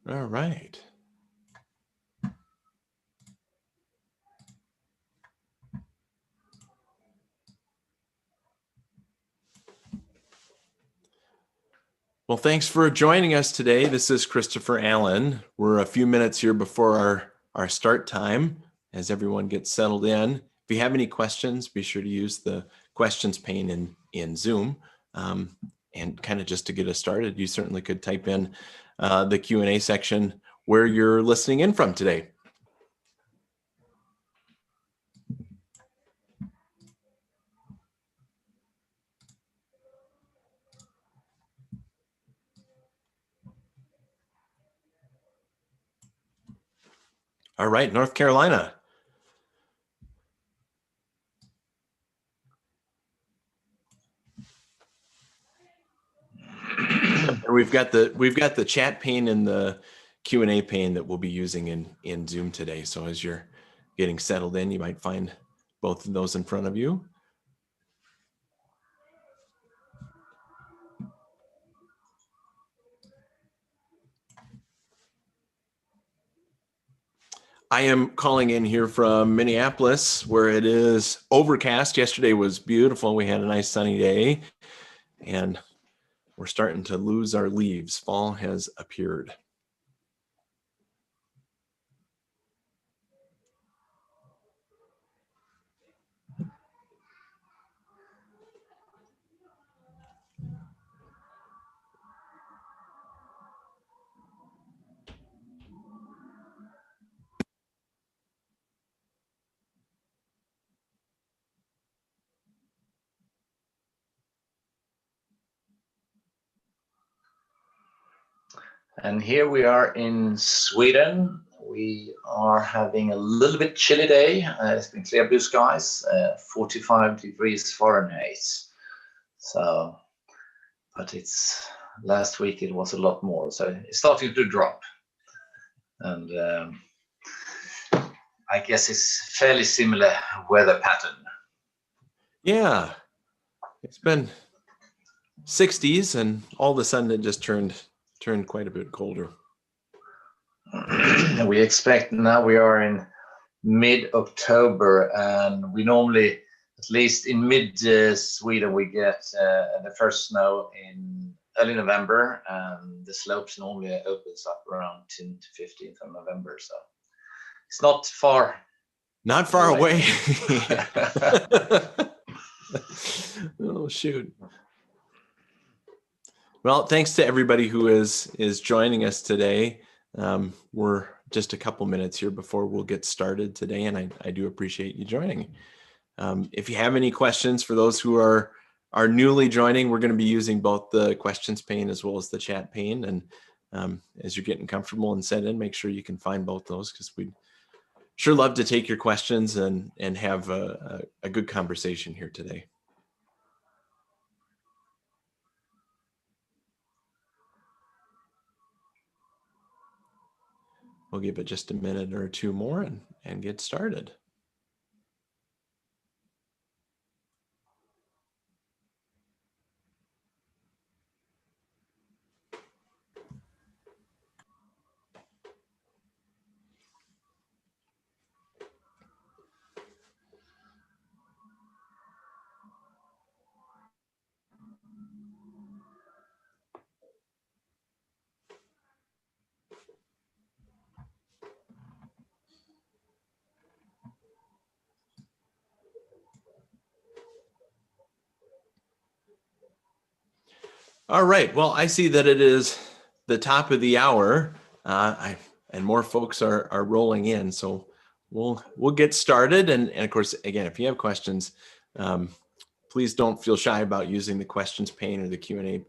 All right. Well, thanks for joining us today. This is Christopher Allen. We're a few minutes here before our start time as everyone gets settled in. If you have any questions, be sure to use the questions pane in Zoom. And kind of just to get us started, you certainly could type in the Q&A section where you're listening in from today. All right, North Carolina. We've got the chat pane and the Q&A pane that we'll be using in Zoom today. So as you're getting settled in, you might find both of those in front of you. I am calling in here from Minneapolis, where it is overcast. Yesterday was beautiful. We had a nice sunny day, and we're starting to lose our leaves. Fall has appeared. And here we are in Sweden. We are having a little bit chilly day. It's been clear blue skies, 45 degrees Fahrenheit. So, but last week it was a lot more. So it's starting to drop. And I guess it's fairly similar weather pattern. Yeah, it's been 60s and all of a sudden it just turned quite a bit colder. We expect now we are in mid-October, and we normally, at least in mid-Sweden, we get the first snow in early November, and the slopes normally opens up around 10th to 15th of November. So it's not far. Not far away. Oh, shoot. Well, thanks to everybody who is joining us today. We're just a couple minutes here before we'll get started today, and I do appreciate you joining. If you have any questions for those who are newly joining, we're going to be using both the questions pane as well as the chat pane. And as you're getting comfortable and set in, make sure you can find both those, because we'd sure love to take your questions and have a good conversation here today. We'll give it just a minute or two more and get started. All right, well, I see that it is the top of the hour, and more folks are rolling in, so we'll get started. And of course, again, if you have questions, please don't feel shy about using the questions pane or the Q&A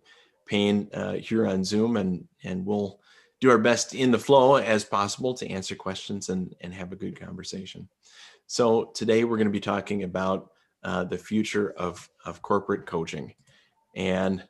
pane here on Zoom, and we'll do our best in the flow as possible to answer questions and have a good conversation. So today we're going to be talking about the future of corporate coaching. And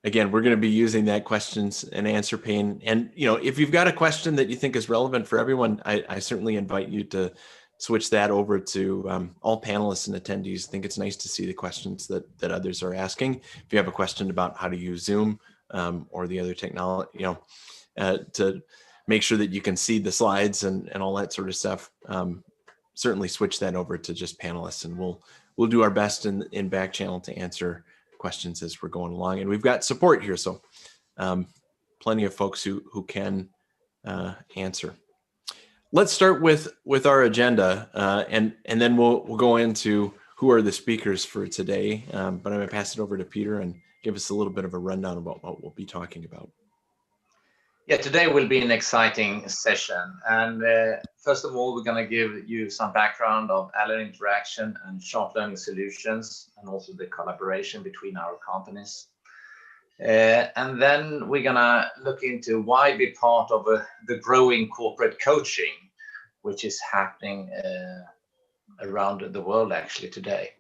again, we're going to be using that questions and answer pane. And, if you've got a question that you think is relevant for everyone, I certainly invite you to switch that over to all panelists and attendees. I think it's nice to see the questions that others are asking. If you have a question about how to use Zoom or the other technology, to make sure that you can see the slides and all that sort of stuff, certainly switch that over to just panelists, and we'll do our best in back channel to answer questions as we're going along. And we've got support here, so plenty of folks who can answer. Let's start with our agenda, and then we'll go into who are the speakers for today. But I'm going to pass it over to Peter and give us a little bit of a rundown about what we'll be talking about. Yeah, today will be an exciting session. And first of all, we're going to give you some background of Allen Interaction and Short Learning Solutions, and also the collaboration between our companies. And then we're going to look into why be part of the growing corporate coaching, which is happening around the world actually today.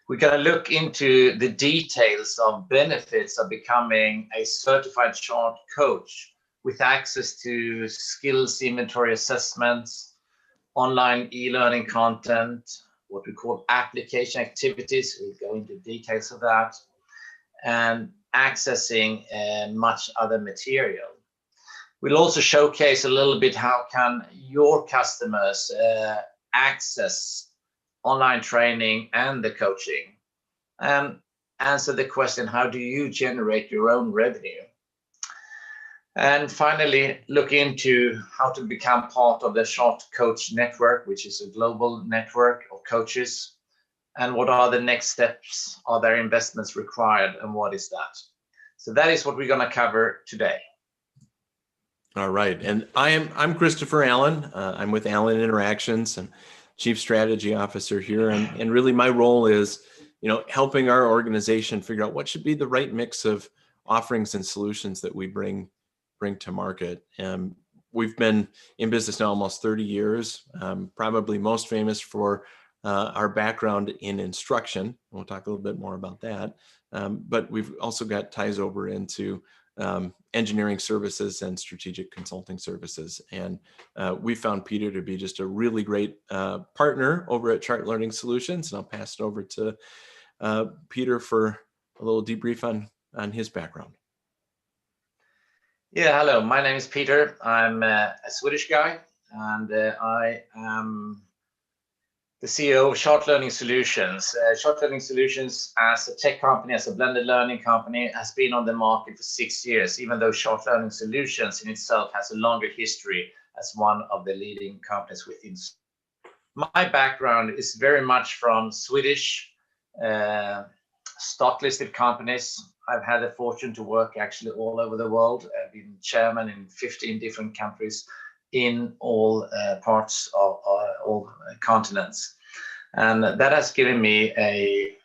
We're going to look into the details of benefits of becoming a certified short coach with access to skills inventory assessments, online e-learning content, what we call application activities. We'll go into details of that, and accessing much other material. We'll also showcase a little bit how can your customers access online training and the coaching, and answer the question, how do you generate your own revenue? And finally, look into how to become part of the Short Coach Network, which is a global network of coaches. And what are the next steps? Are there investments required? And what is that? So that is what we're going to cover today. All right. And I'm Christopher Allen. I'm with Allen Interactions and Chief Strategy Officer here. And really my role is, helping our organization figure out what should be the right mix of offerings and solutions that we bring to market. We've been in business now almost 30 years, probably most famous for our background in instruction. We'll talk a little bit more about that. But we've also got ties over into engineering services and strategic consulting services. And we found Peter to be just a really great partner over at Chart Learning Solutions. And I'll pass it over to Peter for a little debrief on his background. Yeah, hello, my name is Peter. I'm a Swedish guy, and I am the CEO of Short Learning Solutions. Short Learning Solutions, as a tech company, as a blended learning company, has been on the market for 6 years, even though Short Learning Solutions in itself has a longer history as one of the leading companies within. My background is very much from Swedish stock-listed companies. I've had the fortune to work actually all over the world. I've been chairman in 15 different countries in all parts of all continents. And that has given me a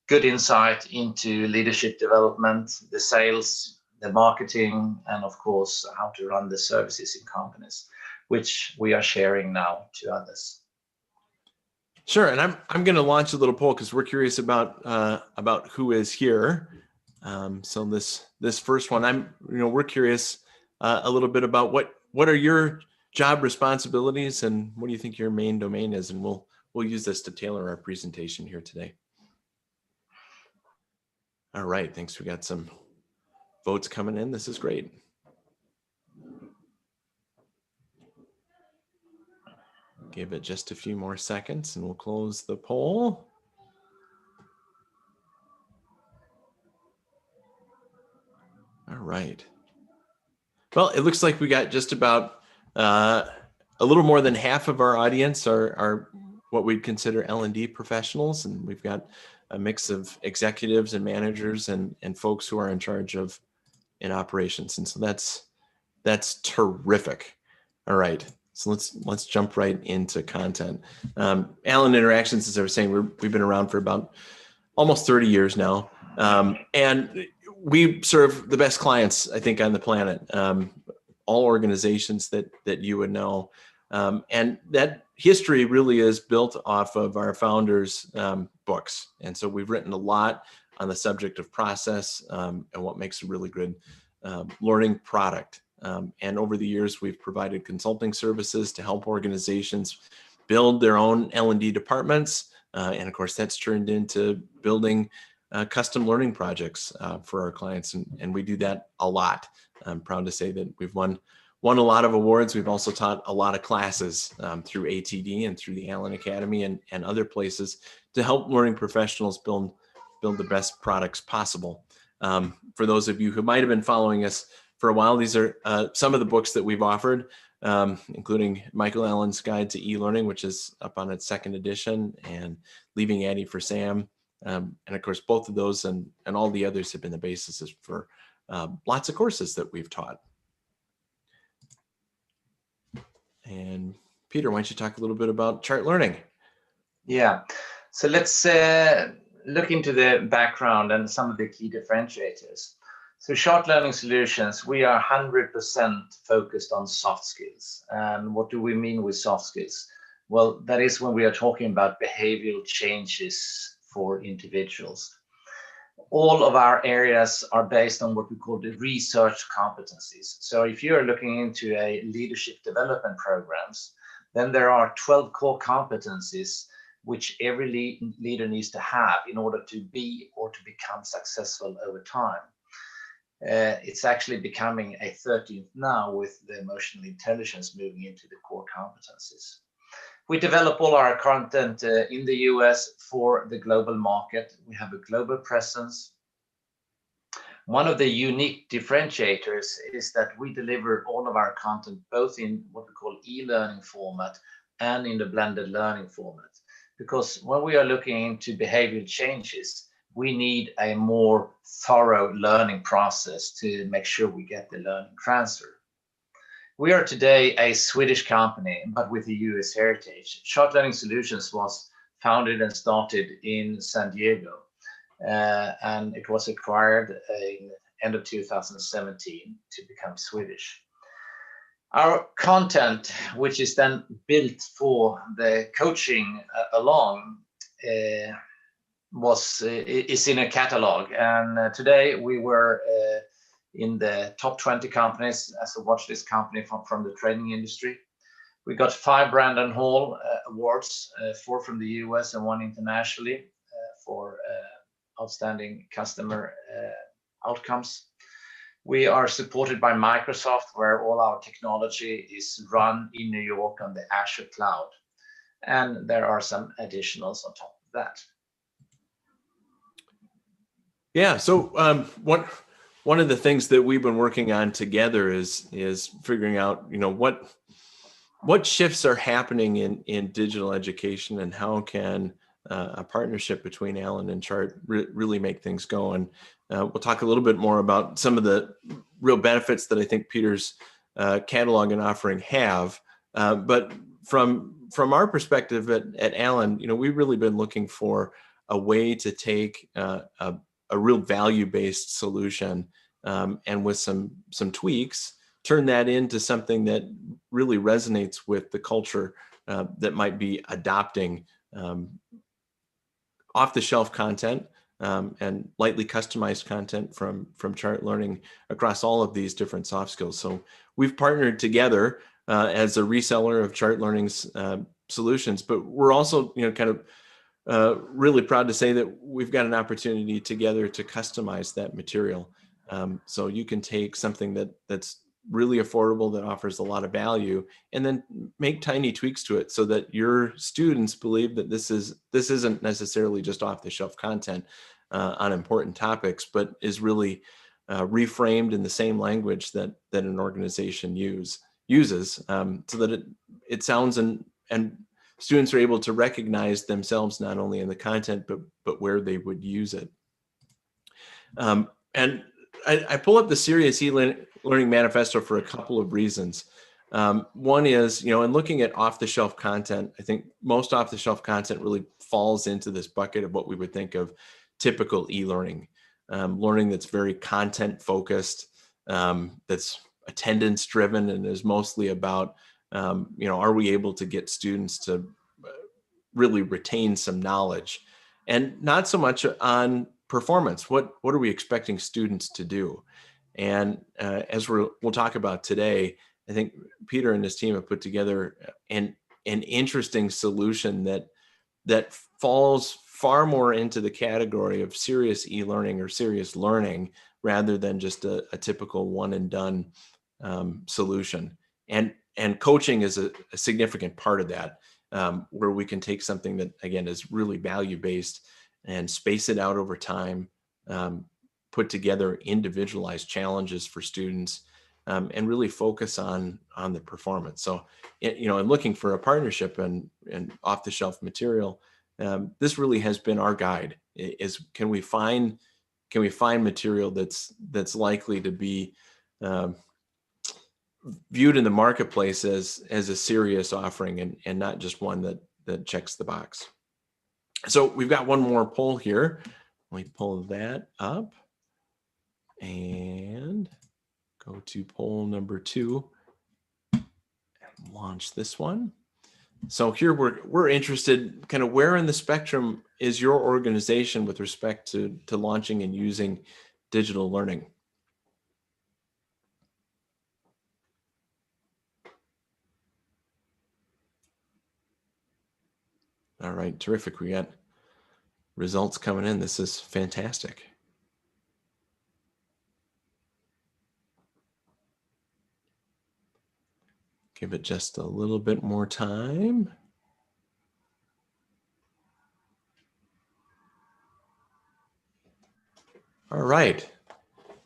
good insight into leadership development, the sales, the marketing, and of course, how to run the services in companies, which we are sharing now to others. Sure, and I'm going to launch a little poll because we're curious about who is here. So this first one, we're curious a little bit about what are your job responsibilities and what do you think your main domain is, and we'll use this to tailor our presentation here today. All right, thanks. We got some votes coming in. This is great. Give it just a few more seconds and we'll close the poll. All right. Well, it looks like we got just about a little more than half of our audience are what we'd consider L&D professionals, and we've got a mix of executives and managers and folks who are in charge of in operations, and so that's terrific. All right. So let's jump right into content. Allen Interactions, as I was saying, we've been around for about almost 30 years now, and we serve the best clients, I think, on the planet. All organizations that you would know, and that history really is built off of our founders' books. And so we've written a lot on the subject of process and what makes a really good learning product. And over the years, we've provided consulting services to help organizations build their own L&D departments. And of course, that's turned into building custom learning projects for our clients, and we do that a lot. I'm proud to say that we've won a lot of awards. We've also taught a lot of classes through ATD and through the Allen Academy and other places to help learning professionals build the best products possible. For those of you who might have been following us for a while, these are some of the books that we've offered, including Michael Allen's Guide to E-Learning, which is up on its 2nd edition, and Leaving Addy for Sam. And of course, both of those and all the others have been the basis for lots of courses that we've taught. And Peter, why don't you talk a little bit about Chart Learning? Yeah, so let's look into the background and some of the key differentiators. So Chart Learning Solutions, we are 100% focused on soft skills. And what do we mean with soft skills? Well, that is when we are talking about behavioral changes for individuals. All of our areas are based on what we call the research competencies. So if you're looking into a leadership development programs, then there are 12 core competencies which every leader needs to have in order to be or to become successful over time. It's actually becoming a 13th now with the emotional intelligence moving into the core competencies. We develop all our content in the US for the global market. We have a global presence. One of the unique differentiators is that we deliver all of our content both in what we call e-learning format and in the blended learning format. Because when we are looking into behavioral changes, we need a more thorough learning process to make sure we get the learning transfer. We are today a Swedish company, but with a US heritage. Chart Learning Solutions was founded and started in San Diego, and it was acquired in end of 2017 to become Swedish. Our content, which is then built for the coaching along, is in a catalog, and today we were in the top 20 companies as a watch list company from the training industry. We got 5 Brandon Hall awards, 4 from the US and 1 internationally for outstanding customer outcomes. We are supported by Microsoft, where all our technology is run in New York on the Azure cloud. And there are some additionals on top of that. Yeah, so one of the things that we've been working on together is figuring out, what shifts are happening in digital education, and how can a partnership between Allen and Chart really make things go. And we'll talk a little bit more about some of the real benefits that I think Peter's catalog and offering have. But from our perspective at Allen, we've really been looking for a way to take a real value-based solution, and with some tweaks, turn that into something that really resonates with the culture that might be adopting off-the-shelf content and lightly customized content from Chart Learning across all of these different soft skills. So we've partnered together as a reseller of Chart Learning's solutions, but we're also really proud to say that we've got an opportunity together to customize that material. So you can take something that's really affordable, that offers a lot of value, and then make tiny tweaks to it so that your students believe that this isn't necessarily just off-the-shelf content on important topics, but is really reframed in the same language that an organization uses, so that it sounds and students are able to recognize themselves not only in the content, but where they would use it. And I pull up the Serious E-Learning Manifesto for a couple of reasons. One is, in looking at off-the-shelf content, I think most off-the-shelf content really falls into this bucket of what we would think of typical e-learning, learning that's very content-focused, that's attendance-driven, and is mostly about, are we able to get students to really retain some knowledge, and not so much on performance. What are we expecting students to do? And as we'll talk about today, I think Peter and his team have put together an interesting solution that falls far more into the category of serious e-learning or serious learning rather than just a typical one and done solution. And coaching is a significant part of that, where we can take something that, again, is really value-based and space it out over time, put together individualized challenges for students, and really focus on the performance. So, you know, in looking for a partnership and off-the-shelf material, this really has been our guide. Is can we find material that's likely to be viewed in the marketplace as a serious offering and not just one that checks the box. So we've got one more poll here. Let me pull that up and go to poll number 2 and launch this one. So here we're interested, kind of where in the spectrum is your organization with respect to launching and using digital learning? All right, terrific. We got results coming in. This is fantastic. Give it just a little bit more time. All right.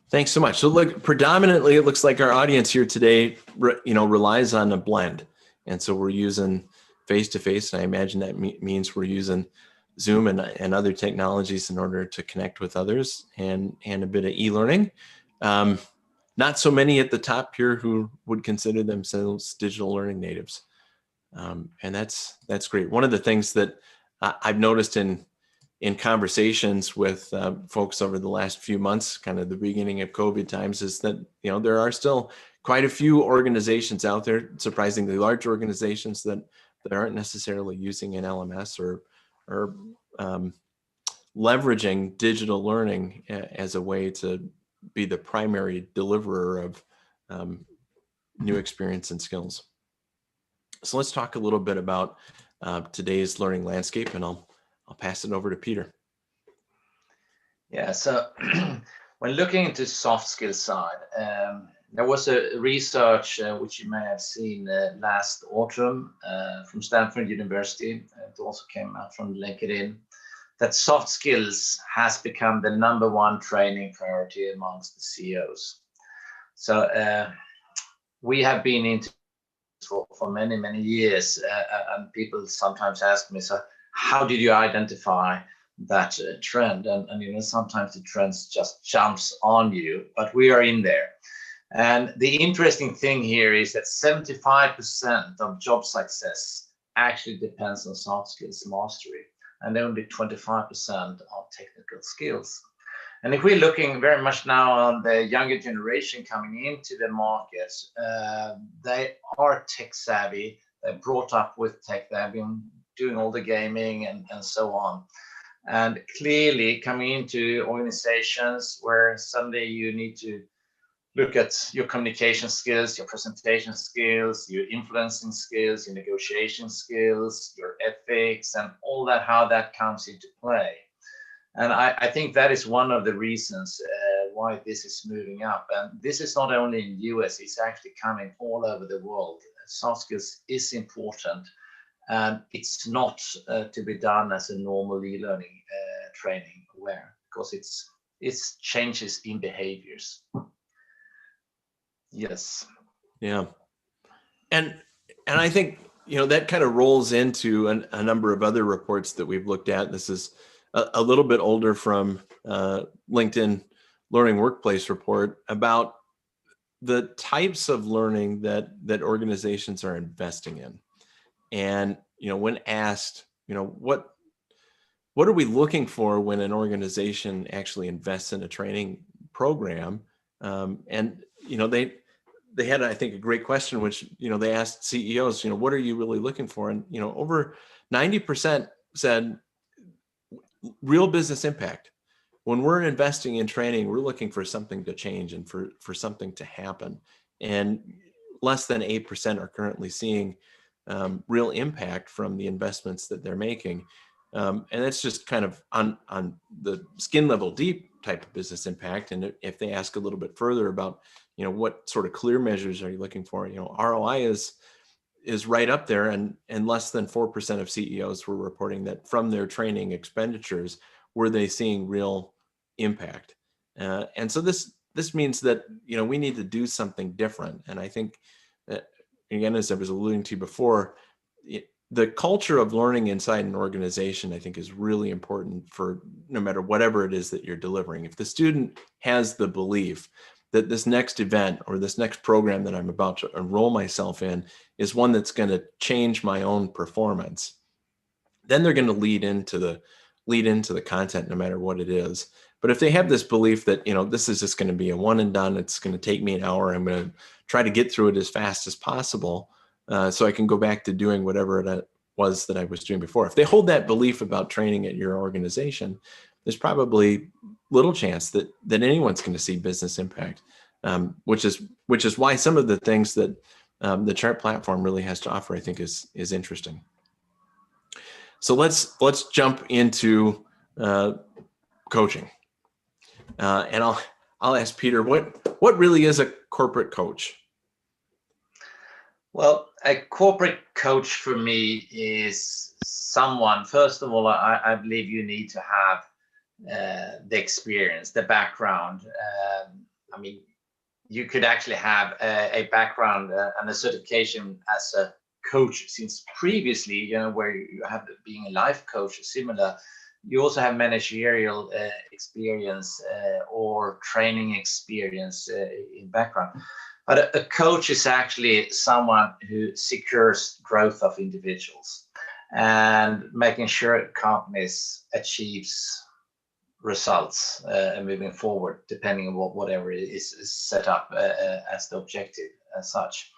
Thanks so much. So look, predominantly, it looks like our audience here today, relies on a blend. And so we're using face-to-face, and I imagine that means we're using Zoom and other technologies in order to connect with others and a bit of e-learning. Not so many at the top here who would consider themselves digital learning natives. And that's great. One of the things that I've noticed in conversations with folks over the last few months, kind of the beginning of COVID times, is that, you know, there are still quite a few organizations out there, surprisingly large organizations that aren't necessarily using an LMS or leveraging digital learning as a way to be the primary deliverer of new experience and skills. So let's talk a little bit about today's learning landscape, and I'll pass it over to Peter. Yeah, so when looking into soft skills side, there was a research which you may have seen last autumn from Stanford University. It also came out from LinkedIn, that soft skills has become the #1 training priority amongst the CEOs. So we have been into for many, many years, and people sometimes ask me, so how did you identify that trend? And you know, sometimes the trends just jumps on you, but we are in there. And the interesting thing here is that 75% of job success actually depends on soft skills mastery, and only 25% on technical skills. And if we're looking very much now on the younger generation coming into the market, they are tech savvy. They're brought up with tech. They've been doing all the gaming and so on. And clearly coming into organizations where someday you need to look at your communication skills, your presentation skills, your influencing skills, your negotiation skills, your ethics, and all that, how that comes into play. And I think that is one of the reasons why this is moving up. And this is not only in the US, it's actually coming all over the world. Soft skills is important, and it's not to be done as a normal e-learning training where, because it's changes in behaviors. Yes. Yeah. And I think, you know, that kind of rolls into a number of other reports that we've looked at. This is a little bit older, from LinkedIn Learning Workplace report, about the types of learning that organizations are investing in. And, you know, when asked, you know, what are we looking for when an organization actually invests in a training program? And, you know, they had, I think, a great question, which, you know, they asked CEOs, you know, what are you really looking for? And, you know, over 90% said real business impact. When we're investing in training, we're looking for something to change and for something to happen. And less than 8% are currently seeing real impact from the investments that they're making. And that's just kind of on the skin level deep type of business impact. And if they ask a little bit further about, what sort of clear measures are you looking for? ROI is right up there, and less than 4% of CEOs were reporting that from their training expenditures were they seeing real impact. And so this means that we need to do something different. And I think that, again, as I was alluding to before, the culture of learning inside an organization, I think, is really important for no matter whatever it is that you're delivering. If the student has the belief that this next event or this next program that I'm about to enroll myself in is one that's going to change my own performance, then they're going to lead into the content no matter what it is. But if they have this belief that, this is just going to be a one and done, it's going to take me an hour, I'm going to try to get through it as fast as possible, so I can go back to doing whatever it was that I was doing before. If they hold that belief about training at your organization, there's probably little chance that anyone's going to see business impact, which is why some of the things that the chart platform really has to offer, I think, is interesting. So let's jump into coaching, and I'll ask Peter, what really is a corporate coach? Well, a corporate coach for me is someone, first of all, I believe you need to have the experience, the background. I mean, you could actually have a background and a certification as a coach since previously, where you have being a life coach, similar. You also have managerial experience or training experience in background. But a coach is actually someone who secures growth of individuals and making sure companies achieves results moving forward, depending on whatever is set up as the objective as such.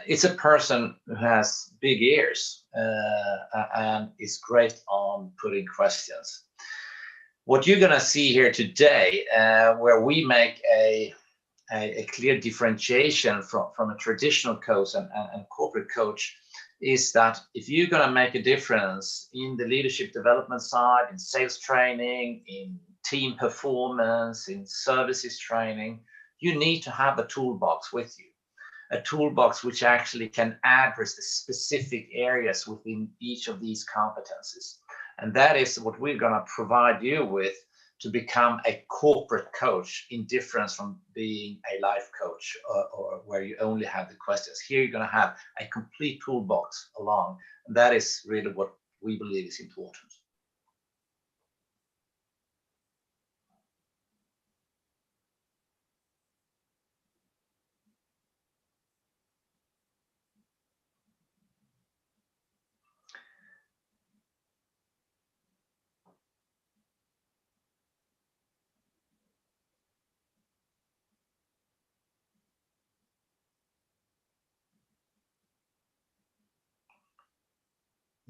It's a person who has big ears and is great on putting questions. What you're going to see here today, where we make a clear differentiation from a traditional coach and corporate coach, is that if you're going to make a difference in the leadership development side, in sales training, in team performance, in services training, you need to have a toolbox with you. A toolbox which actually can address the specific areas within each of these competencies. And that is what we're going to provide you with to become a corporate coach, in difference from being a life coach or where you only have the questions. Here you're going to have a complete toolbox along. And that is really what we believe is important.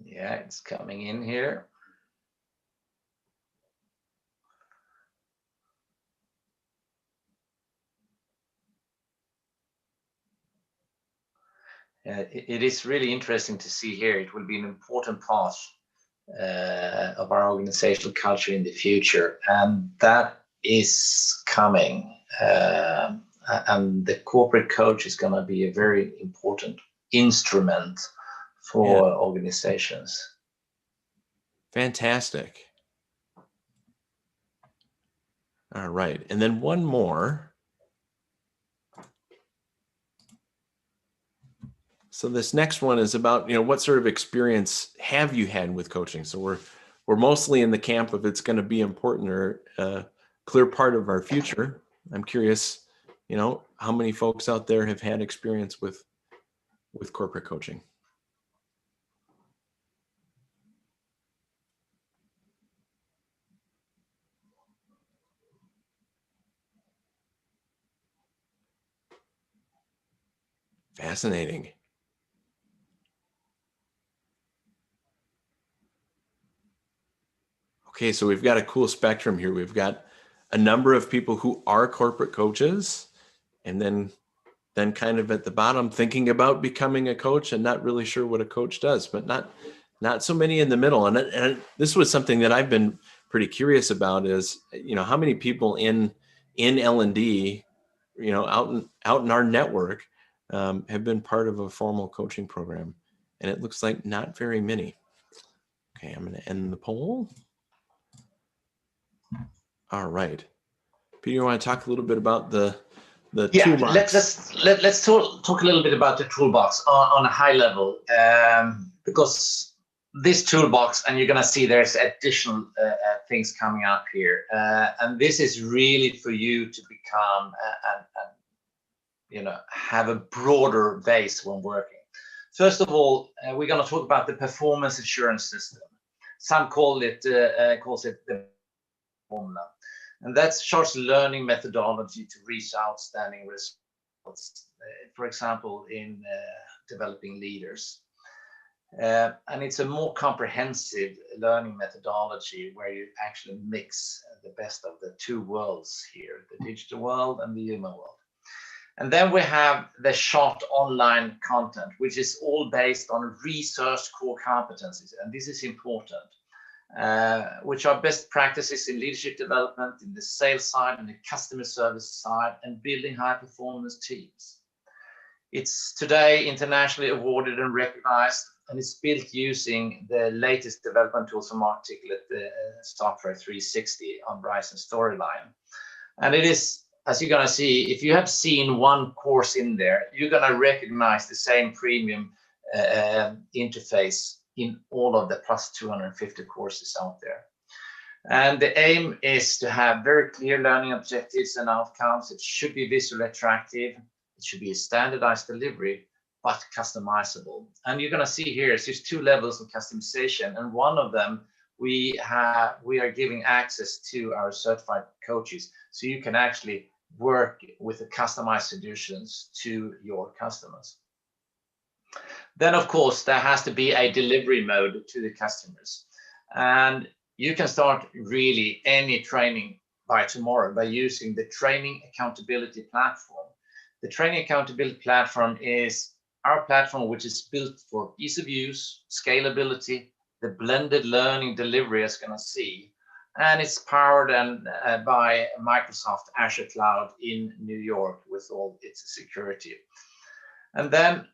Yeah, it's coming in here. It is really interesting to see here. It will be an important part of our organizational culture in the future, and that is coming. And the corporate coach is going to be a very important instrument for organizations. Fantastic. All right, and then one more. So this next one is about, what sort of experience have you had with coaching? So we're mostly in the camp of it's going to be important or a clear part of our future. I'm curious, how many folks out there have had experience with corporate coaching? Fascinating. Okay, so we've got a cool spectrum here. We've got a number of people who are corporate coaches, and then kind of at the bottom thinking about becoming a coach and not really sure what a coach does, but not not so many in the middle. And this was something that I've been pretty curious about is, how many people in L&D, out in our network, have been part of a formal coaching program. And it looks like not very many. Okay, I'm going to end the poll. All right. Peter, you want to talk a little bit about the toolbox? Let's talk a little bit about the toolbox on a high level, because this toolbox, and you're going to see there's additional things coming up here, and this is really for you to become and have a broader base when working. First of all, we're going to talk about the performance assurance system. Some calls it the formula. And that's Charles' learning methodology to reach outstanding results, for example, in developing leaders. And it's a more comprehensive learning methodology where you actually mix the best of the two worlds here, the digital world and the human world. And then we have the short online content, which is all based on research core competencies. And this is important. Which are best practices in leadership development, in the sales side and the customer service side, and building high performance teams. It's today internationally awarded and recognized, and it's built using the latest development tools from Articulate, the Software 360 on Bryson Storyline. And it is, as you're going to see, if you have seen one course in there, you're going to recognize the same premium interface in all of the plus 250 courses out there. And the aim is to have very clear learning objectives and outcomes. It should be visually attractive. It should be a standardized delivery, but customizable. And you're going to see here, there's two levels of customization. And one of them, we are giving access to our certified coaches. So you can actually work with the customized solutions to your customers. Then, of course, there has to be a delivery mode to the customers. And you can start really any training by tomorrow by using the training accountability platform. The training accountability platform is our platform, which is built for ease of use, scalability, the blended learning delivery, as you're going to see. And it's powered by Microsoft Azure Cloud in New York with all its security. And then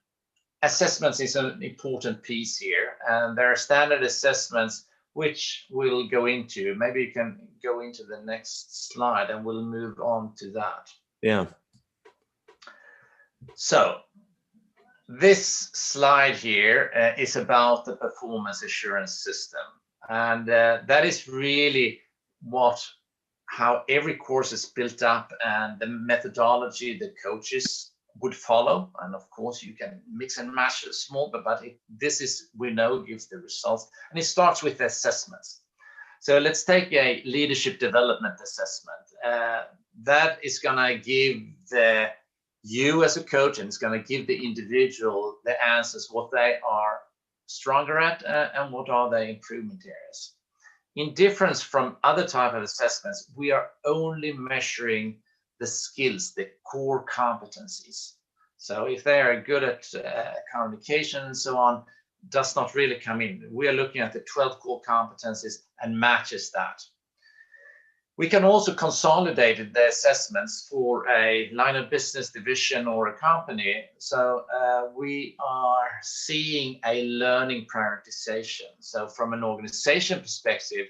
assessments is an important piece here, and there are standard assessments which we'll go into. Maybe you can go into the next slide and we'll move on to that. Yeah. So this slide here is about the performance assurance system, and that is really how every course is built up and the methodology the coaches would follow. And of course you can mix and match a small, but this is, we know, gives the results. And it starts with assessments. So let's take a leadership development assessment. That is going to give you as a coach, and it's going to give the individual the answers, what they are stronger at and what are the improvement areas. In difference from other type of assessments, we are only measuring the skills, the core competencies. So if they are good at communication and so on, does not really come in. We are looking at the 12 core competencies and matches that. We can also consolidate the assessments for a line of business division or a company. So we are seeing a learning prioritization. So from an organization perspective,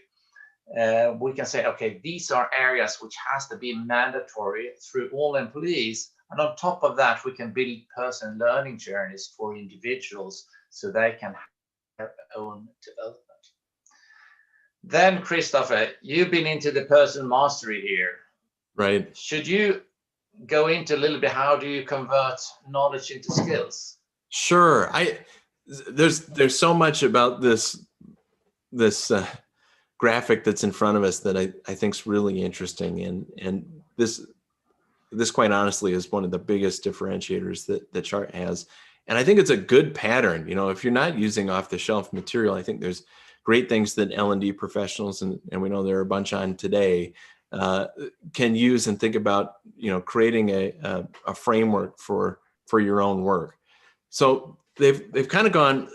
we can say, okay, these are areas which has to be mandatory through all employees. And on top of that, we can build personal learning journeys for individuals so they can have their own development. Then, Christopher, you've been into the personal mastery here. Right. Should you go into a little bit, how do you convert knowledge into skills? Sure. There's so much about this graphic that's in front of us that I think is really interesting, and this quite honestly is one of the biggest differentiators that the chart has. And I think it's a good pattern. If you're not using off-the-shelf material, I think there's great things that L&D professionals, and we know there are a bunch on today, can use and think about, creating a framework for your own work. So they've kind of gone,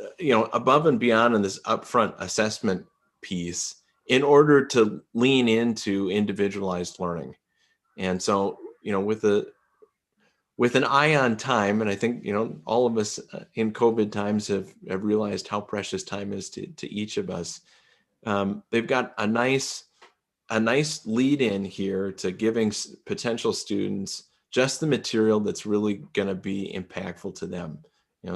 above and beyond in this upfront assessment piece in order to lean into individualized learning. And so, with an eye on time, and I think, all of us in COVID times have realized how precious time is to each of us. They've got a nice lead in here to giving potential students just the material that's really going to be impactful to them.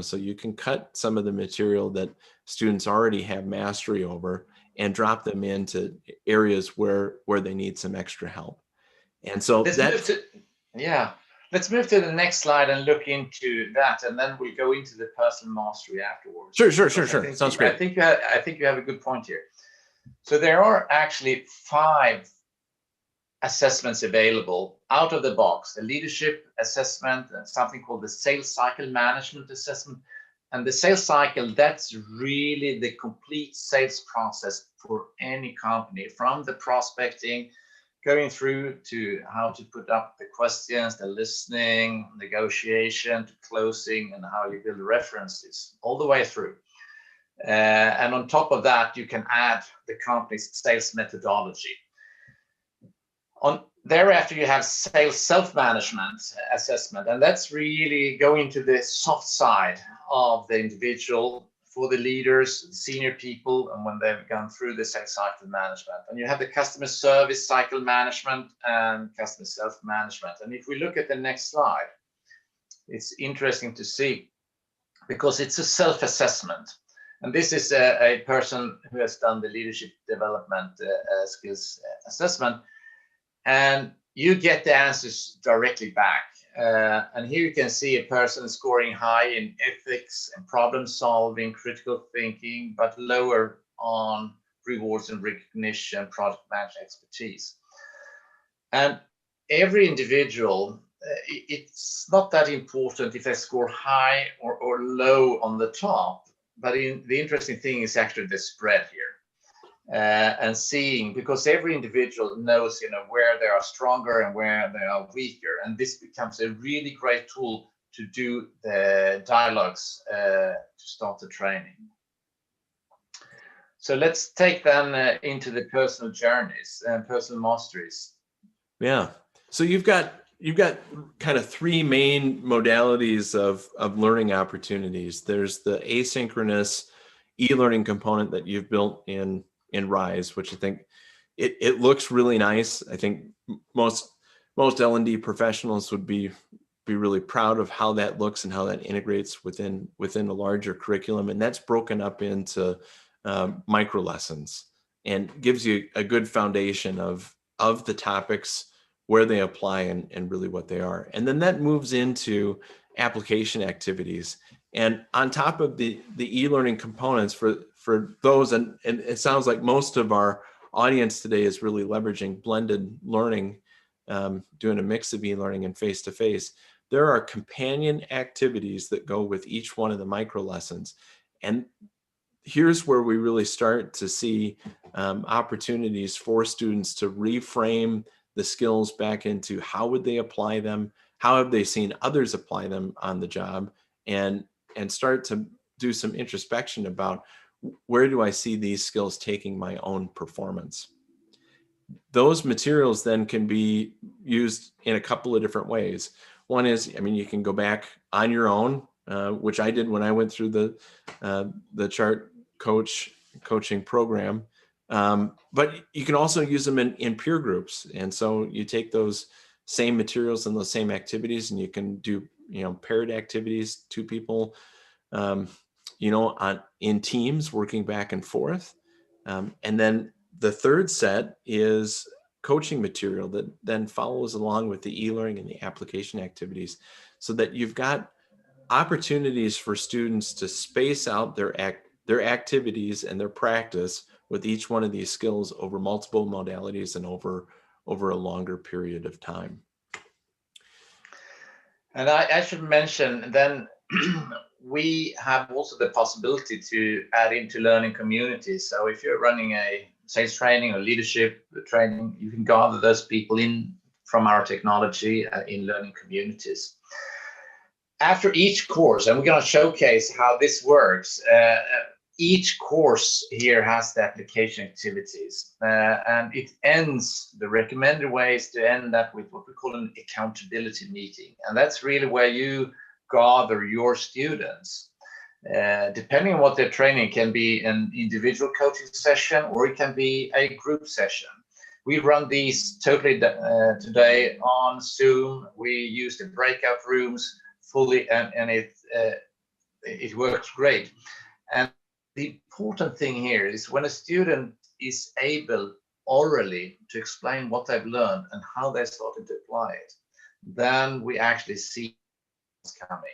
So you can cut some of the material that students already have mastery over and drop them into areas where they need some extra help. And so let's move to the next slide and look into that, and then we'll go into the personal mastery afterwards. Sure. Sounds great. I think you have a good point here. So there are actually 5 assessments available out of the box: the leadership assessment, and something called the sales cycle management assessment. And the sales cycle, that's really the complete sales process for any company, from the prospecting, going through to how to put up the questions, the listening, negotiation, to closing, and how you build references, all the way through. And on top of that, you can add the company's sales methodology. Thereafter, you have sales self-management assessment, and that's really going to the soft side of the individual for the leaders, senior people, and when they've gone through the sales cycle management. And you have the customer service cycle management and customer self-management. And if we look at the next slide, it's interesting to see, because it's a self-assessment. And this is a person who has done the leadership development skills assessment. And you get the answers directly back. And here you can see a person scoring high in ethics and problem solving, critical thinking, but lower on rewards and recognition, product management expertise. And every individual, it's not that important if they score high or low on the top, but the interesting thing is actually the spread here. And seeing, because every individual knows, where they are stronger and where they are weaker, and this becomes a really great tool to do the dialogues to start the training. So let's take them into the personal journeys and personal masteries. Yeah. So you've got kind of 3 main modalities of learning opportunities. There's the asynchronous e-learning component that you've built in Rise, which I think it looks really nice. I think most L&D professionals would be really proud of how that looks and how that integrates within a larger curriculum. And that's broken up into micro lessons and gives you a good foundation of the topics, where they apply, and really what they are. And then that moves into application activities. And on top of the e-learning components for those, and it sounds like most of our audience today is really leveraging blended learning, doing a mix of e-learning and face-to-face. There are companion activities that go with each one of the micro lessons. And here's where we really start to see opportunities for students to reframe the skills back into how would they apply them, how have they seen others apply them on the job, and start to do some introspection about where do I see these skills taking my own performance. Those materials then can be used in a couple of different ways. One is, you can go back on your own, which I did when I went through the chart coaching program. But you can also use them in peer groups. And so you take those same materials and those same activities, and you can do, paired activities, 2 people, in teams working back and forth. And then the third set is coaching material that then follows along with the e-learning and the application activities, so that you've got opportunities for students to space out their activities and their practice with each one of these skills over multiple modalities and over a longer period of time. And I should mention then we have also the possibility to add into learning communities. So if you're running a sales training or leadership training, you can gather those people in from our technology in learning communities. After each course, and we're going to showcase how this works, each course here has the application activities, and it ends, the recommended way is to end that with what we call an accountability meeting. And that's really where you gather your students. Depending on what they're training, it can be an individual coaching session or it can be a group session. We run these totally today on Zoom. We use the breakout rooms fully, and it works great. And the important thing here is when a student is able orally to explain what they've learned and how they started to apply it, then we actually see what's coming.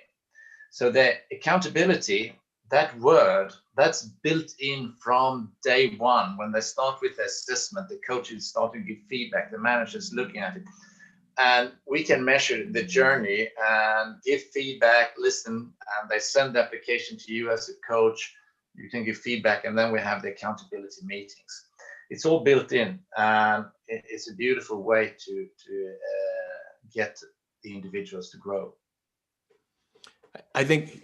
So the accountability, that word, that's built in from day one. When they start with the assessment, the coach is starting to give feedback, the manager is looking at it, and we can measure the journey and give feedback, listen, and they send the application to you as a coach. You can give feedback, and then we have the accountability meetings. It's all built in, and it's a beautiful way to get the individuals to grow. I think,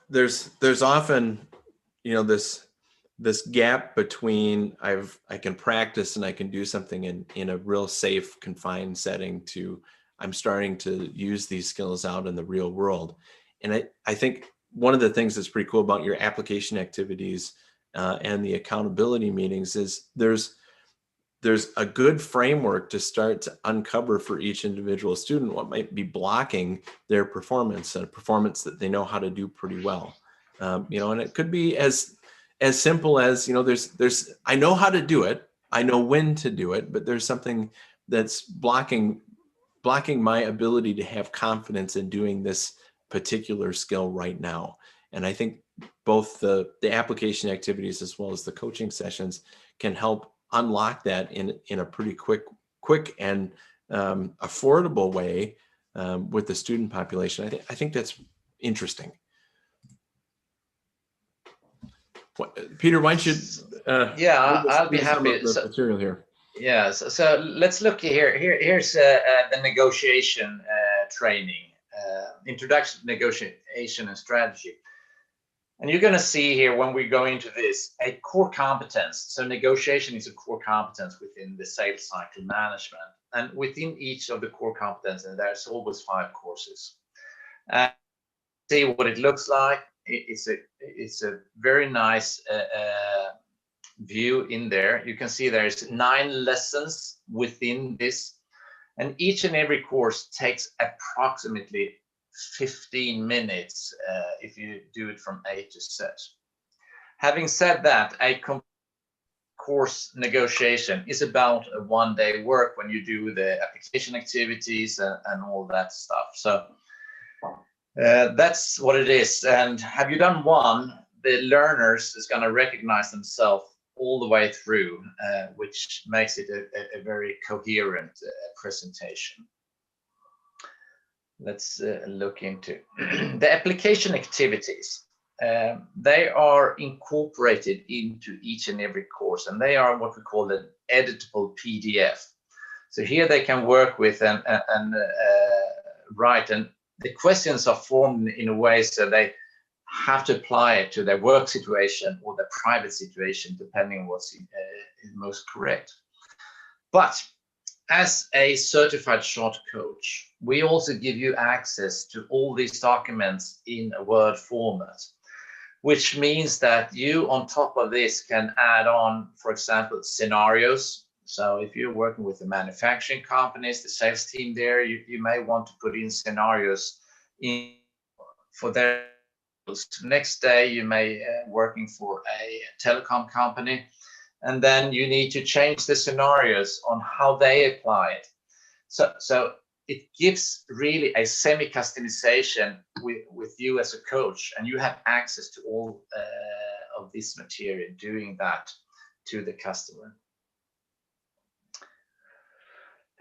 there's often, this gap between I can practice and I can do something in a real safe, confined setting to I'm starting to use these skills out in the real world. And I think one of the things that's pretty cool about your application activities and the accountability meetings is there's a good framework to start to uncover for each individual student what might be blocking their performance, and a performance that they know how to do pretty well. And it could be as simple as, there's I know how to do it, I know when to do it, but there's something that's blocking my ability to have confidence in doing this particular skill right now. And I think both the application activities as well as the coaching sessions can help unlock that in a pretty quick and affordable way with the student population. I think that's interesting. Peter, why don't you? Yeah, I'll be happy. The material here. Yeah, so let's look here. Here's the negotiation training, introduction to negotiation and strategy. And you're going to see here when we go into this, a core competence. So negotiation is a core competence within the sales cycle management. And within each of the core competences, there's always 5 courses. See what it looks like. It's a very nice view in there. You can see there's 9 lessons within this, and each and every course takes approximately 15 minutes if you do it from A to Z. Having said that, a course negotiation is about a 1-day work when you do the application activities and all that stuff. So that's what it is. And have you done one, the learners is going to recognize themselves all the way through, which makes it a very coherent presentation. Let's look into the application activities. They are incorporated into each and every course, and they are what we call an editable PDF. So here they can work with and write, and the questions are formed in a way so they have to apply it to their work situation or their private situation, depending on what's most correct. But as a certified short coach, we also give you access to all these documents in a Word format, which means that you, on top of this, can add on, for example, scenarios. So if you're working with the manufacturing companies, the sales team there, you may want to put in scenarios in for their next day. You may working for a telecom company, and then you need to change the scenarios on how they apply it. So it gives really a semi-customization with you as a coach, and you have access to all of this material, doing that to the customer.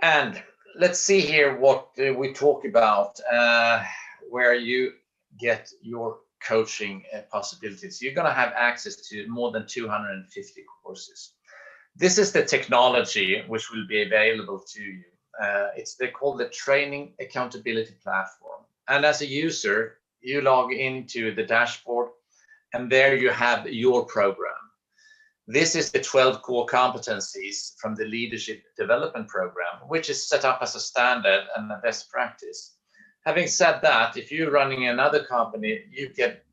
And let's see here what we talk about, where you get your coaching possibilities. You're going to have access to more than 250 courses. This is the technology which will be available to you. They're called the Training Accountability Platform. And as a user, you log into the dashboard, and there you have your program. This is the 12 core competencies from the Leadership Development Program, which is set up as a standard and a best practice. Having said that, if you're running another company, you get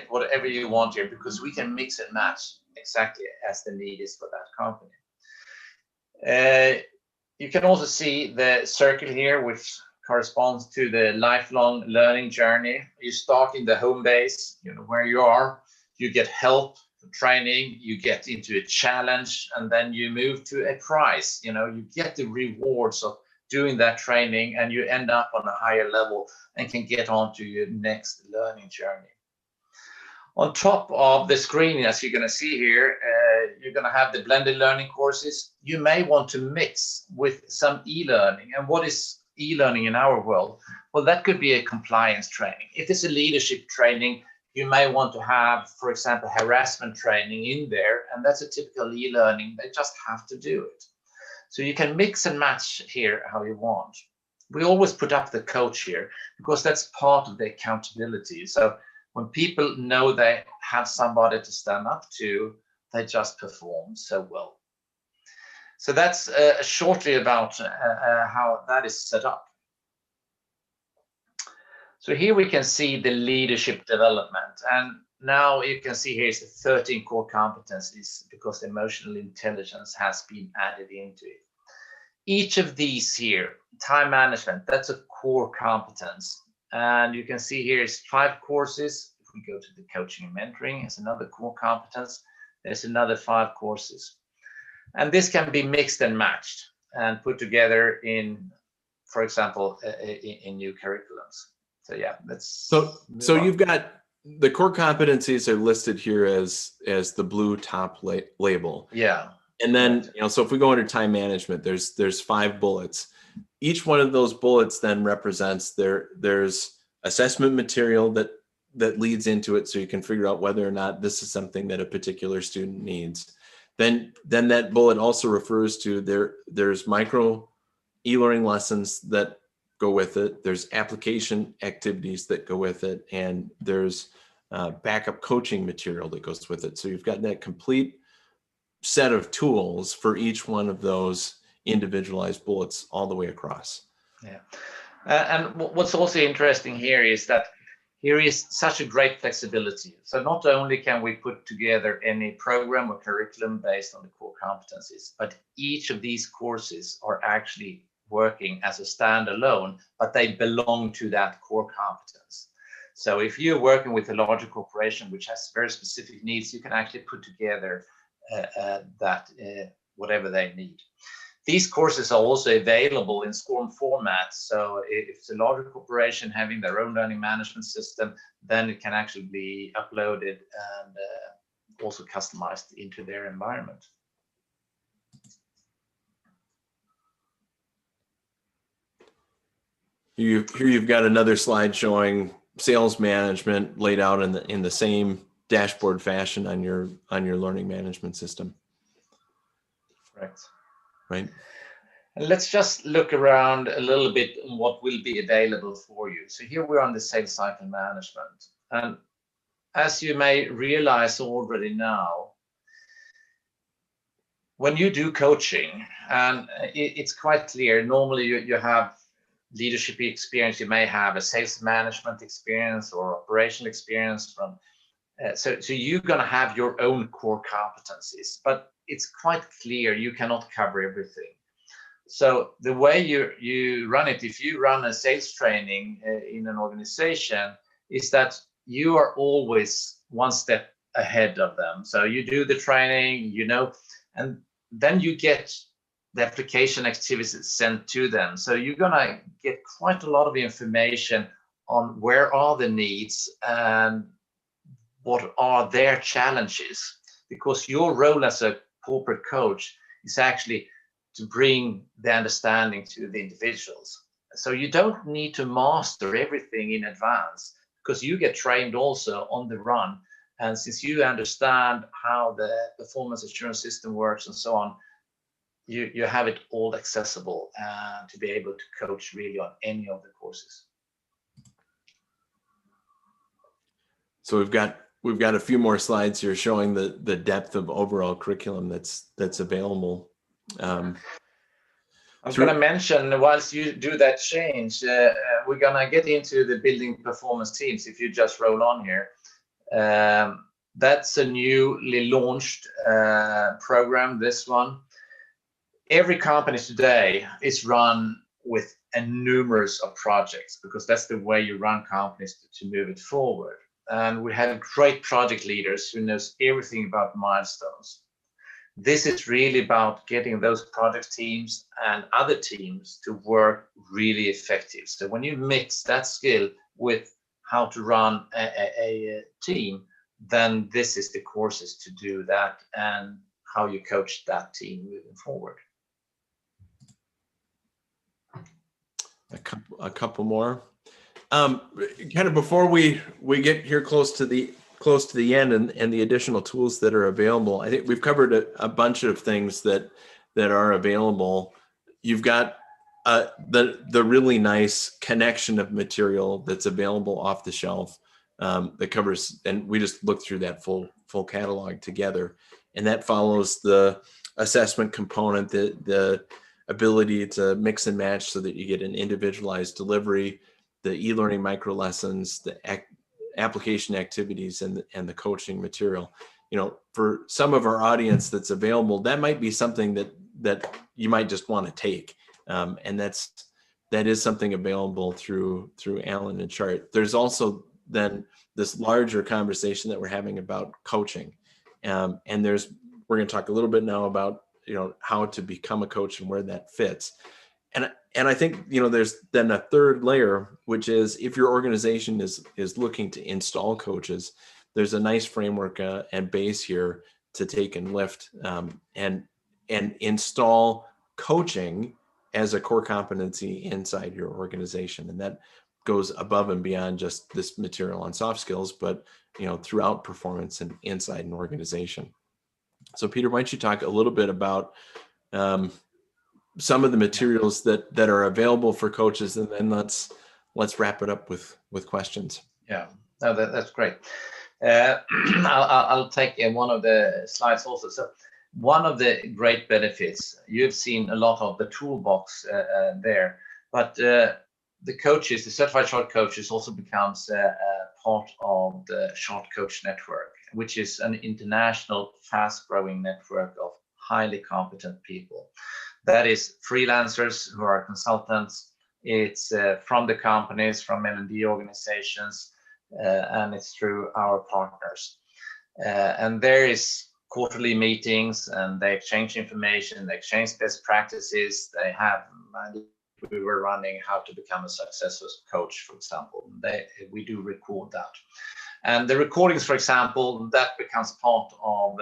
whatever you want here, because we can mix and match exactly as the need is for that company. You can also see the circle here, which corresponds to the lifelong learning journey. You start in the home base, where you are, you get help, training, you get into a challenge, and then you move to a prize. You get the rewards of doing that training, and you end up on a higher level and can get on to your next learning journey. On top of the screen, as you're going to see here, you're going to have the blended learning courses. You may want to mix with some e-learning. And what is e-learning in our world? Well, that could be a compliance training. If it's a leadership training, you may want to have, for example, harassment training in there, and that's a typical e-learning. They just have to do it. So you can mix and match here how you want. We always put up the coach here because that's part of the accountability. So when people know they have somebody to stand up to, they just perform so well. So that's shortly about how that is set up. So here we can see the leadership development. And now you can see here is the 13 core competencies, because emotional intelligence has been added into it. Each of these here, time management, that's a core competence. And you can see here is 5 courses. If we go to the coaching and mentoring, it's another core competence. There's another 5 courses. And this can be mixed and matched and put together in, for example, in new curriculums. So yeah, that's so you've got the core competencies are listed here as the blue top label. Yeah. And then, so if we go under time management, there's 5 bullets. Each one of those bullets then represents there's assessment material that leads into it, so you can figure out whether or not this is something that a particular student needs. Then that bullet also refers to there's micro e-learning lessons that go with it. There's application activities that go with it, and there's backup coaching material that goes with it. So you've got that complete set of tools for each one of those individualized bullets all the way across. Yeah. And what's also interesting here is that here is such a great flexibility. So not only can we put together any program or curriculum based on the core competencies, but each of these courses are actually working as a standalone, but they belong to that core competence. So if you're working with a larger corporation which has very specific needs, you can actually put together whatever they need. These courses are also available in SCORM format. So if it's a larger corporation having their own learning management system, then it can actually be uploaded and also customized into their environment. Here you've got another slide showing sales management laid out in the same dashboard fashion on your learning management system. Correct. Right. And let's just look around a little bit on what will be available for you. So here we're on the sales cycle management. And as you may realize already now, when you do coaching, and it's quite clear, normally you have leadership experience, you may have a sales management experience or operational experience from, so you're going to have your own core competencies, but it's quite clear you cannot cover everything. So the way you run it, if you run a sales training in an organization, is that you are always one step ahead of them. So you do the training, and then you get the application activities sent to them. So you're gonna get quite a lot of information on where are the needs and what are their challenges, because your role as a corporate coach is actually to bring the understanding to the individuals. So you don't need to master everything in advance, because you get trained also on the run. And since you understand how the performance assurance system works and so on, you have it all accessible to be able to coach really on any of the courses. So we've got a few more slides here showing the depth of overall curriculum that's available. I was going to mention, whilst you do that change, we're going to get into the building performance teams. If you just roll on here, that's a newly launched program. This one, every company today is run with a numerous of projects, because that's the way you run companies to move it forward. And we have great project leaders who knows everything about milestones. This is really about getting those project teams and other teams to work really effective. So when you mix that skill with how to run a team, then this is the courses to do that and how you coach that team moving forward. A couple more. Kind of before we get here close to the end and the additional tools that are available, I think we've covered a bunch of things that are available. You've got the really nice connection of material that's available off the shelf that covers, and we just looked through that full catalog together, and that follows the assessment component, the ability to mix and match so that you get an individualized delivery, the e-learning micro lessons, the application activities, and the coaching material. For some of our audience that's available, that might be something that you might just want to take, and that is something available through Alan and Chart. There's also then this larger conversation that we're having about coaching, and we're going to talk a little bit now about how to become a coach and where that fits. And I think, there's then a third layer, which is if your organization is looking to install coaches, there's a nice framework and base here to take and lift and install coaching as a core competency inside your organization. And that goes above and beyond just this material on soft skills, but throughout performance and inside an organization. So Peter, why don't you talk a little bit about some of the materials that are available for coaches, and then let's wrap it up with questions. Yeah, no, that's great. I'll take one of the slides also. So one of the great benefits, you've seen a lot of the toolbox there, but the coaches, the certified short coaches, also becomes part of the Short Coach Network, which is an international fast-growing network of highly competent people. That is freelancers who are consultants. It's from the companies, from L&D organizations, and it's through our partners. And there is quarterly meetings, and they exchange information, they exchange best practices. They have, we were running how to become a successful coach, for example. We do record that. And the recordings, for example, that becomes part of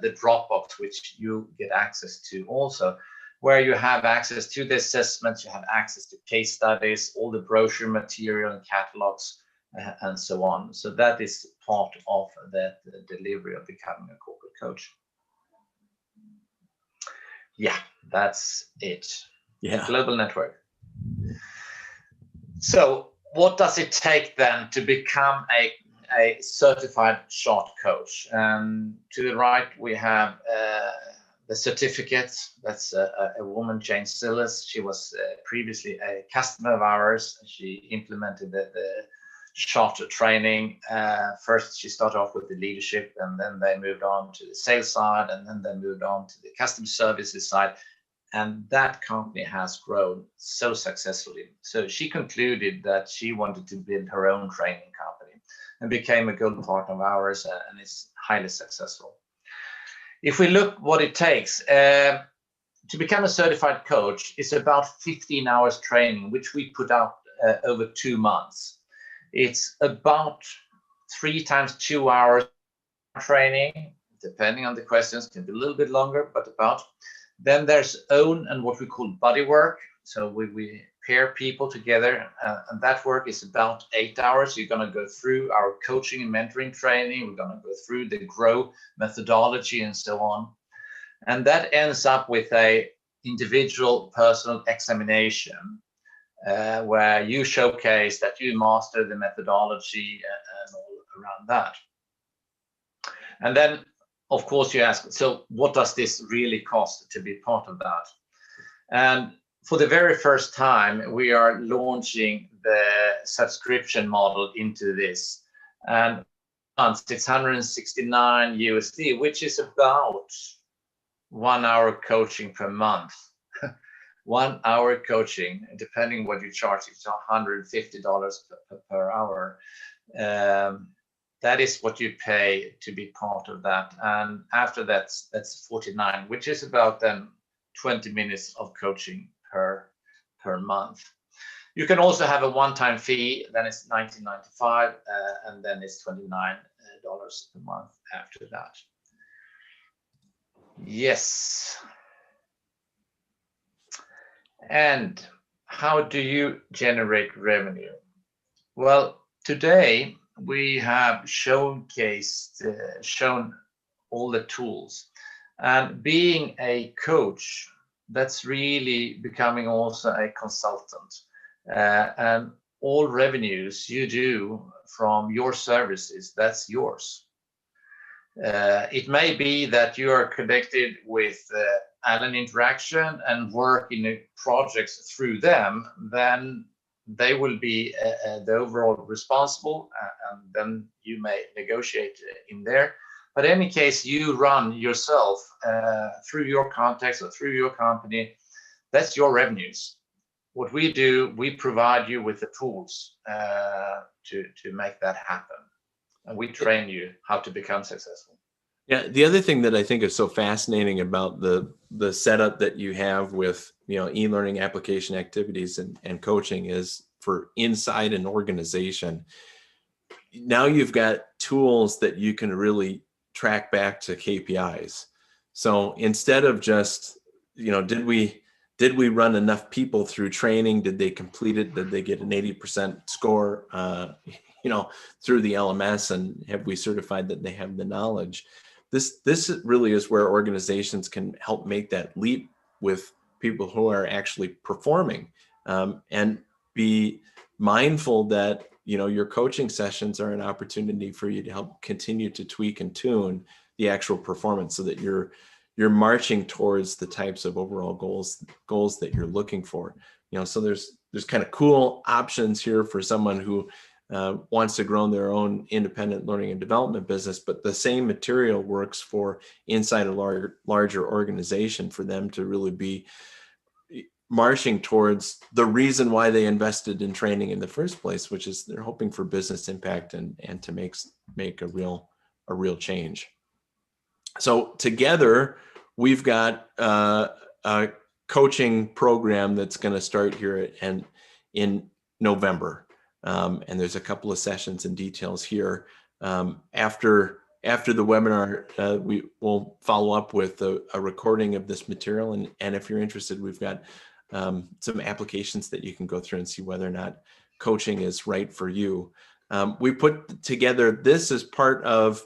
the Dropbox, which you get access to also, where you have access to the assessments, you have access to case studies, all the brochure material and catalogs, and so on. So that is part of the delivery of becoming a corporate coach. Yeah, that's it. Yeah. Global network. So what does it take then to become a certified short coach? To the right, we have the certificate. That's a woman, Jane Sillis. She was previously a customer of ours. She implemented the short training. First, she started off with the leadership, and then they moved on to the sales side, and then they moved on to the customer services side. And that company has grown so successfully. So she concluded that she wanted to build her own training company and became a good partner of ours, and is highly successful. If we look what it takes to become a certified coach, it's about 15 hours training, which we put out over 2 months. It's about 3 times 2 hours training, depending on the questions, can be a little bit longer, but about. Then there's own and what we call buddy work. So we pair people together, and that work is about 8 hours. You're going to go through our coaching and mentoring training. We're going to go through the GROW methodology and so on. And that ends up with a individual personal examination where you showcase that you master the methodology and all around that. And then, of course, you ask, so what does this really cost to be part of that? And for the very first time, we are launching the subscription model into this. And it's $169 USD, which is about 1 hour coaching per month. 1 hour coaching, depending what you charge, it's $150 per hour. That is what you pay to be part of that. And after that's 49, which is about then 20 minutes of coaching per month. You can also have a one-time fee, then it's $19.95, and then it's $29 per month after that. Yes. And how do you generate revenue? Well, today we have shown all the tools, and being a coach, that's really becoming also a consultant, and all revenues you do from your services, that's yours. It may be that you are connected with Allen Interaction and work in projects through them, then they will be the overall responsible, and then you may negotiate in there. But in any case, you run yourself through your contacts or through your company, that's your revenues. What we do, we provide you with the tools to make that happen. And we train you how to become successful. Yeah, the other thing that I think is so fascinating about the setup that you have with e-learning application activities and coaching is for inside an organization. Now you've got tools that you can really track back to KPIs. So instead of just did we run enough people through training? Did they complete it? Did they get an 80% score? Through the LMS, and have we certified that they have the knowledge? This really is where organizations can help make that leap with people who are actually performing, and be mindful that your coaching sessions are an opportunity for you to help continue to tweak and tune the actual performance so that you're marching towards the types of overall goals that you're looking for. So there's kind of cool options here for someone who wants to grow their own independent learning and development business, but the same material works for inside a larger organization for them to really be marching towards the reason why they invested in training in the first place, which is they're hoping for business impact and to make a real change. So together we've got a coaching program that's going to start here in November. And there's a couple of sessions and details here. After the webinar, we will follow up with a recording of this material. And if you're interested, we've got some applications that you can go through and see whether or not coaching is right for you. We put together this as part of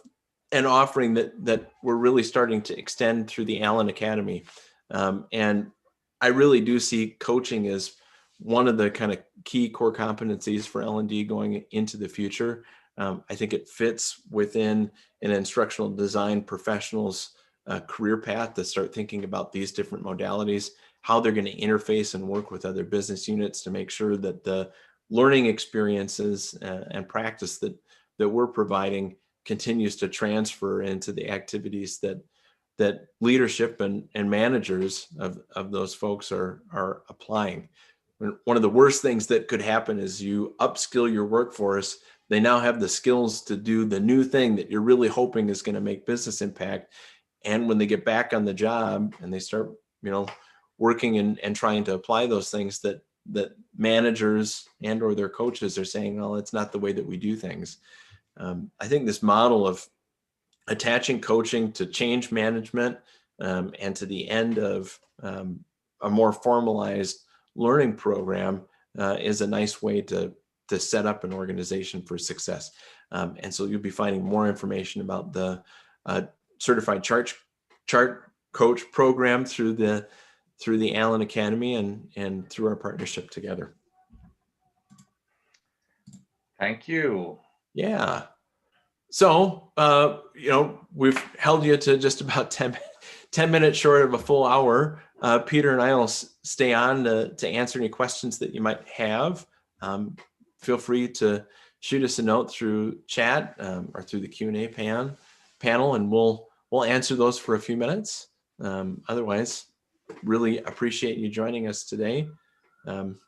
an offering that we're really starting to extend through the Allen Academy. And I really do see coaching as one of the kind of key core competencies for L&D going into the future. I think it fits within an instructional design professional's career path to start thinking about these different modalities, how they're going to interface and work with other business units to make sure that the learning experiences and practice that we're providing continues to transfer into the activities that leadership and managers of those folks are applying. One of the worst things that could happen is you upskill your workforce. They now have the skills to do the new thing that you're really hoping is going to make business impact. And when they get back on the job and they start, working and trying to apply those things that managers and or their coaches are saying, well, it's not the way that we do things. I think this model of attaching coaching to change management and to the end of a more formalized learning program is a nice way to set up an organization for success. And so you'll be finding more information about the certified chart coach program through the Allen Academy and through our partnership together. Thank you. Yeah. So, we've held you to just about 10 minutes short of a full hour. Peter and I will stay on to answer any questions that you might have. Feel free to shoot us a note through chat or through the Q&A panel, and we'll answer those for a few minutes. Otherwise, really appreciate you joining us today.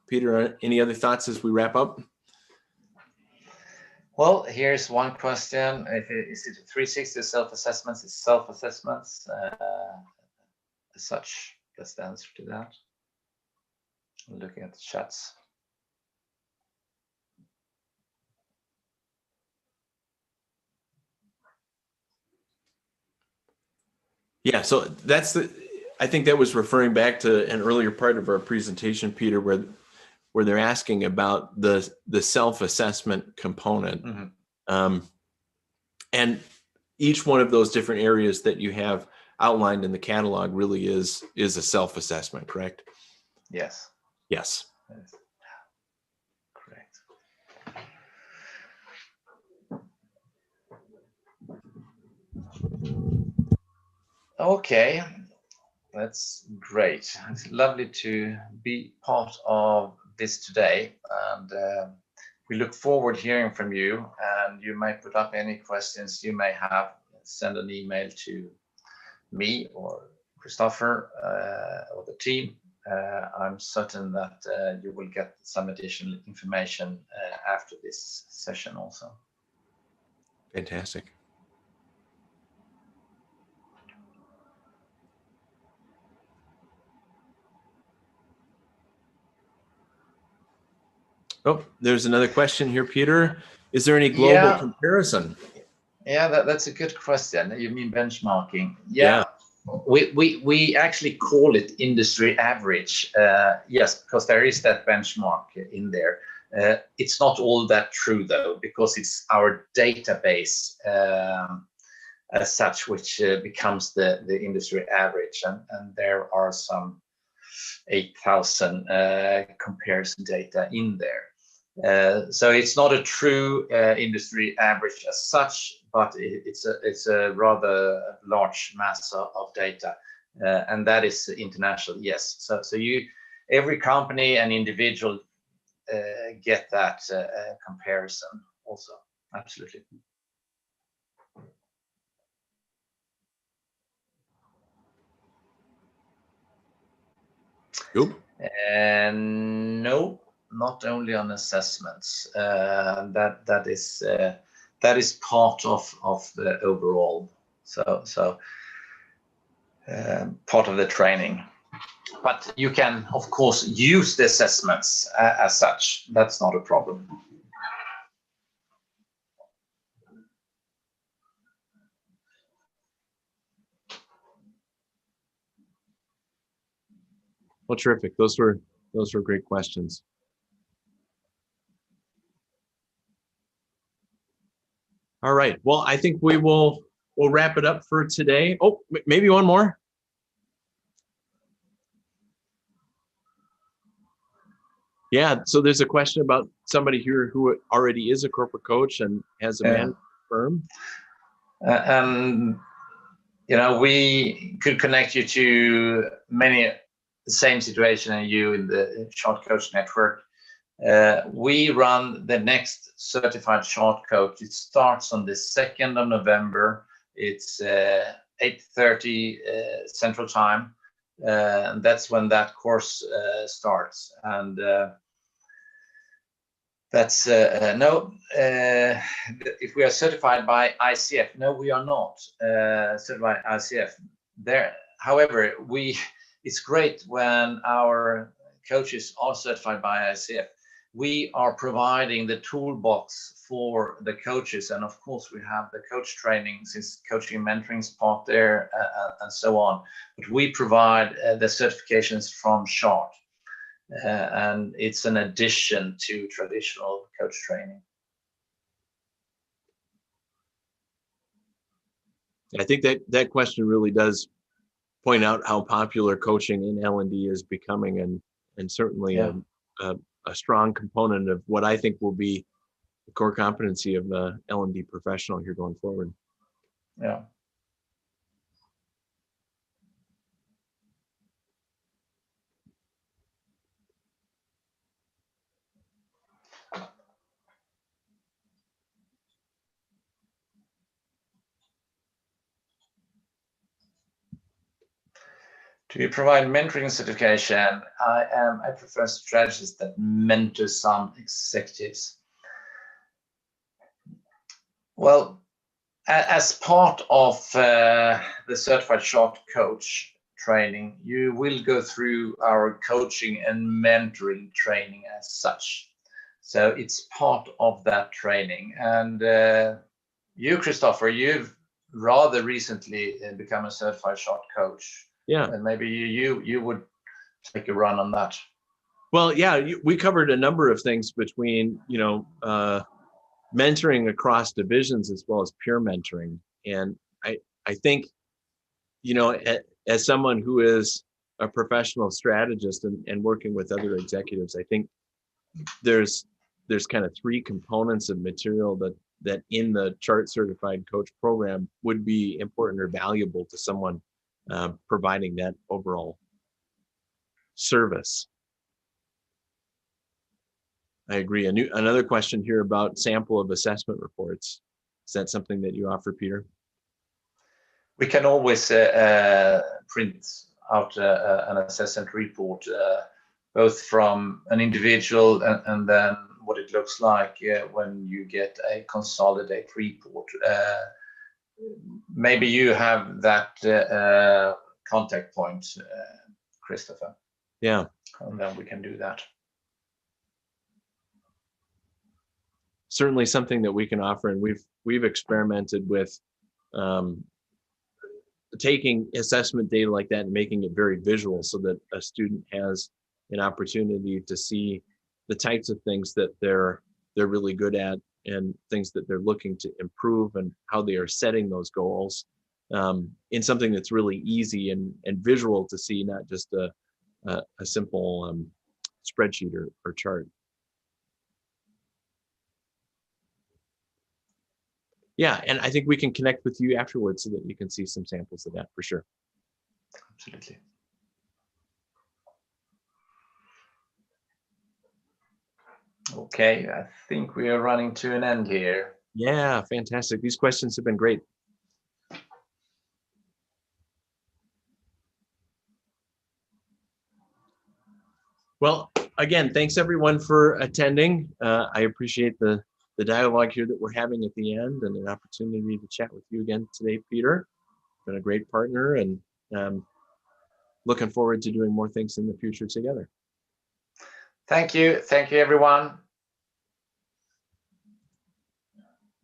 Peter, any other thoughts as we wrap up? Well, here's one question. Is it 360 self-assessments? Is self-assessments as such? That's the answer to that. I'm looking at the chats. Yeah, so I think that was referring back to an earlier part of our presentation, Peter, where they're asking about the self-assessment component. Mm-hmm. And each one of those different areas that you have outlined in the catalog really is a self-assessment, correct? Yes. Yes. Correct. Okay, that's great. It's lovely to be part of this today, and we look forward hearing from you. And you may put up any questions you may have. Send an email to me or Christopher or the team. I'm certain that you will get some additional information after this session also. Fantastic. Oh, there's another question here, Peter. Is there any global comparison? Yeah, that's a good question. You mean benchmarking? Yeah. We actually call it industry average. Yes, because there is that benchmark in there. It's not all that true though, because it's our database as such which becomes the industry average, and there are some 8,000 comparison data in there. So it's not a true industry average as such, but it's a rather large mass of data, and that is international. Yes, so every company and individual get that comparison also. Absolutely. Nope. And no, not only on assessments. That is part of the overall. So part of the training. But you can, of course, use the assessments as such. That's not a problem. Well, terrific. Those were great questions. All right. Well, I think we'll wrap it up for today. Oh, maybe one more. Yeah. So there's a question about somebody here who already is a corporate coach and has a management firm. We could connect you to many the same situation as you in the Chart Coach Network. We run the next certified chart coach. It starts on the 2nd of November. It's 8:30 Central Time. And that's when that course starts. And that's if we are certified by ICF. No, we are not certified by ICF. However, it's great when our coaches are certified by ICF. We are providing the toolbox for the coaches, and of course we have the coach training, since coaching and mentoring is part there, and so on. But we provide the certifications from Chart, and it's an addition to traditional coach training. I think that question really does point out how popular coaching in L&D is becoming, and certainly a strong component of what I think will be core competency of the L&D professional here going forward. Yeah. Do you provide mentoring certification? I prefer strategists that mentor some executives. Well, as part of the Certified Chart Coach training, you will go through our coaching and mentoring training as such. So it's part of that training. And you, Christopher, you've rather recently become a Certified Chart Coach. Yeah. And maybe you would take a run on that. Well, yeah, we covered a number of things between, mentoring across divisions as well as peer mentoring. And I think, as someone who is a professional strategist and working with other executives, I think there's kind of three components of material that in the Chart Certified Coach program would be important or valuable to someone providing that overall service. I agree. Another question here about sample of assessment reports. Is that something that you offer, Peter? We can always print out an assessment report, both from an individual and then what it looks like when you get a consolidated report. Maybe you have that contact point, Christopher. Yeah. And then we can do that. Certainly something that we can offer, and we've experimented with taking assessment data like that and making it very visual so that a student has an opportunity to see the types of things that they're really good at and things that they're looking to improve and how they are setting those goals in something that's really easy and visual to see, not just a simple spreadsheet or chart. Yeah, and I think we can connect with you afterwards so that you can see some samples of that for sure. Absolutely. Okay, I think we are running to an end here. Yeah, fantastic. These questions have been great. Well, again, thanks everyone for attending. I appreciate the dialogue here that we're having at the end and an opportunity to chat with you again today, Peter. Been a great partner and looking forward to doing more things in the future together. Thank you. Thank you, everyone.